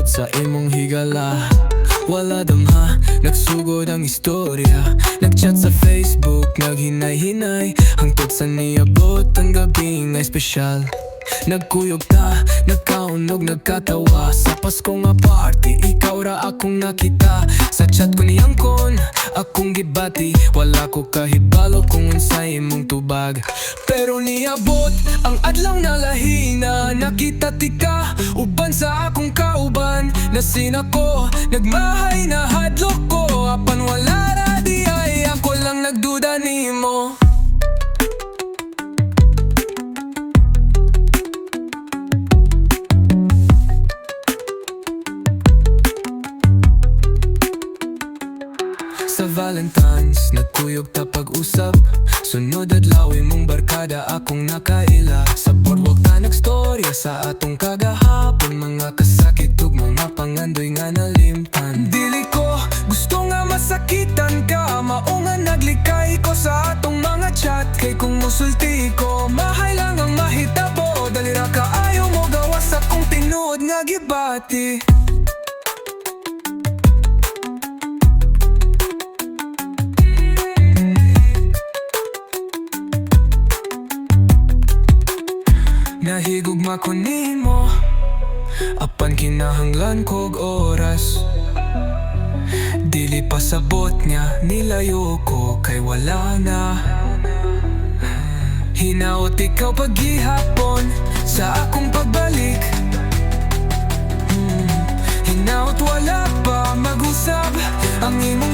Nagsugot sa imong higala, wala damha, nagsugod ang istorya. Nagchat sa Facebook, naghinay-hinay, hangtod sa niabot ang gabi nga espesyal. Nagkuyog ta, nagkaunog, nagkatawa. Sa Pasko nga party, ikaw ra akong nakita. Sa chat ko niyangkon, akong gibati. Wala ko kahibalo kung unsay imong tubag. Pero niabot ang adlaw na lahina. Nakita tika, uban sa akong kauban. Nasin ako, nagmahay na hadlok ko. Apan wala na di ay, ako lang nagduda nimo. Sa Valentine's, nagkuyog ta pag-usap. Sunod adlaw imong barkada akong nakaila. Sa boardwalk ta nagstorya sa atong kagahapon. Mga kasakit ug mga pangandoy nga nalimtan. Dili ko gusto nga masakitan ka, mao nga naglikay ko sa atong mga chat. Kay kung musulti ko, mahay lang ang mahitabo. Dali ra kaayo mo gawas akong tinuod nga gibati. Nahigugma ko nimo, apan kinahanglan kog oras. Dili pasabot niya, nilayo ko kay wala na. Hinaot ikaw pag gihapon sa akong pagbalik. Hinaot wala pa mag-usab ang imo